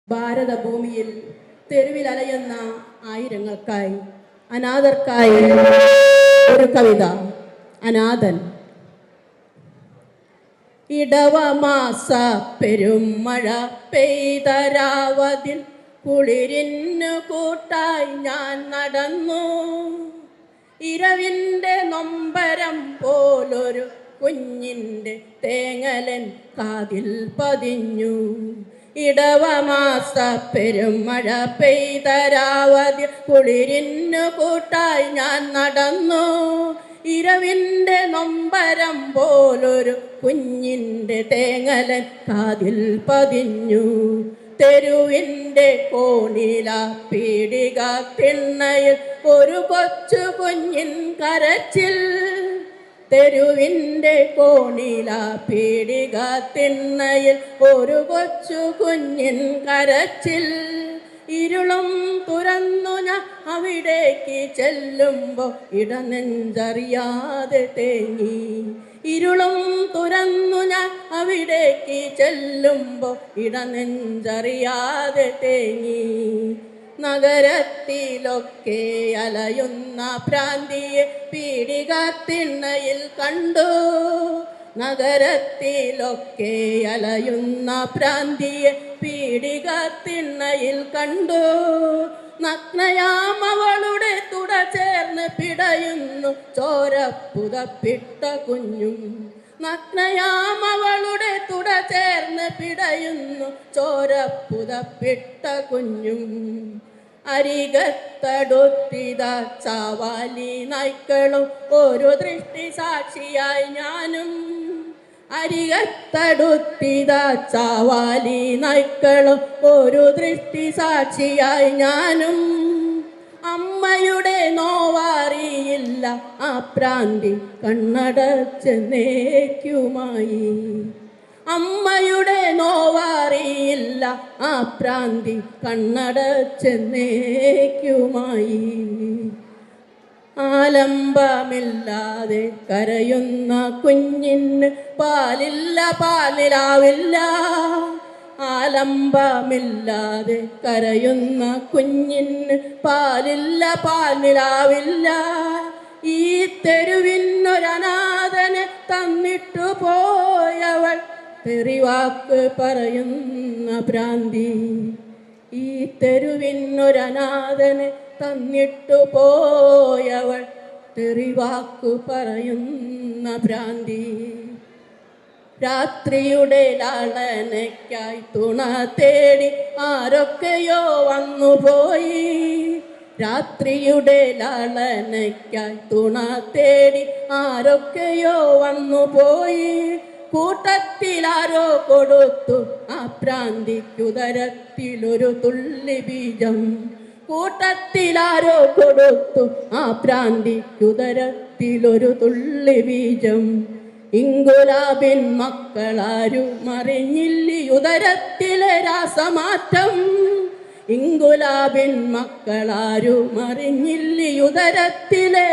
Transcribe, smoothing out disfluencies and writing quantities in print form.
ഭാരതഭൂമിയിൽ തെരുവിൽ അലയുന്ന ആയിരങ്ങൾക്കായി അനാഥർക്കായി ഒരു കവിത. അനാഥൻ. ഇടവമാസ പെരുമഴ പെയ്തരാവതിൽ കുളിരിന്നു കൂട്ടായി ഞാൻ നടന്നു. ഇരവിൻ്റെ നൊമ്പരം പോലൊരു കുഞ്ഞിൻ്റെ തേങ്ങലൻ കാതിൽ പതിഞ്ഞു. ഇടവമാസ പെരുമഴ പെയ്തരാവതിൽ കുളിരിന്നു കൂട്ടായി ഞാൻ നടന്നു. ഇരവിൻ്റെ നൊമ്പരം പോലൊരു കുഞ്ഞിൻ്റെ തേങ്ങലൻ കാതിൽ പതിഞ്ഞു. തെരുവിൻ്റെ കോണില പീടിക തിണ്ണയിൽ ഒരു കൊച്ചു കുഞ്ഞിൻ കരച്ചിൽ. തെരുവിൻ്റെ കോണില പീടിക തിണ്ണയിൽ ഒരു കൊച്ചു കുഞ്ഞിൻ കരച്ചിൽ. ഇരുളും തുറന്നു ഞാൻ അവിടേക്ക് ചെല്ലുമ്പോൾ ഇടനെഞ്ചറിയാതെ തേങ്ങി. ഇരുളും തുറന്നു ഞാൻ അവിടേക്ക് ചെല്ലുമ്പോൾ ഇടനെഞ്ചറിയാതെ തേങ്ങി. നഗരത്തിലൊക്കെ അലയുന്ന ഭ്രാന്തിയെ പീടിക തിണ്ണയിൽ കണ്ടു. നഗരത്തിലൊക്കെ അലയുന്ന ഭ്രാന്തിയെ പീടിക തിണ്ണയിൽ കണ്ടു. നഗ്നയാം അവളുടെ തുട ചേർന്ന് പിടയുന്നു ചോരപ്പുതപ്പിട്ട കുഞ്ഞും. നഗ്നയാം അവളുടെ തുട ചേർന്ന് പിടയുന്നു ചോരപ്പുതപ്പിട്ട കുഞ്ഞും. അരികത്തടുത്തിത ചാവാലി നായ്ക്കളും ഒരു ദൃഷ്ടി സാക്ഷിയായി ഞാനും. അരികത്തടുത്തിത ചാവാലി നായ്ക്കളും ഒരു ദൃഷ്ടി സാക്ഷിയായി ഞാനും. അമ്മയുടെ നോവാറിയില്ല ആ പ്രാന്തി കണ്ണടച്ചെന്നേക്കുമായി. അമ്മയുടെ നോവാറിയില്ല ആ പ്രാന്തി കണ്ണടച്ചെന്നേക്കുമായി. ആലംബമില്ലാതെ കരയുന്ന കുഞ്ഞിന് പാലില്ല പാലിലാവില്ല. ആലംബമില്ലാതെ കരയുന്ന കുഞ്ഞിന് പാലില്ല പാലിലാവില്ല. ഈ തെരുവിനൊരനാഥനെ തന്നിട്ടു പോയവൾ തെറിവാക്ക് പറയുന്ന ഭ്രാന്തി. ഈ തെരുവിനൊരനാഥനെ തന്നിട്ടു പോയവൾ തെറിവാക്കു പറയുന്ന ഭ്രാന്തി. രാത്രിയുടെ ലാളനയ്ക്കായി തുണ തേടി ആരൊക്കെയോ വന്നുപോയി. രാത്രിയുടെ ലാളനയ്ക്കായി തുണ തേടി ആരൊക്കെയോ വന്നുപോയി. കൂട്ടത്തിലാരോ കൊടുത്തു ആ പ്രാന്തിക്കുദരത്തിലൊരു തുള്ളി ബീജം. കൂട്ടത്തിലാരോ കൊടുത്തു ആ പ്രാന്തിക്കുദരത്തിലൊരു തുള്ളി ബീജം. ഇങ്കുലാബിൻ മക്കളാരും അറിഞ്ഞില്ലി ഉദരത്തിലെ രാസമാറ്റം. ഇങ്കുലാബിൻ മക്കളാരും അറിഞ്ഞില്ലി ഉദരത്തിലെ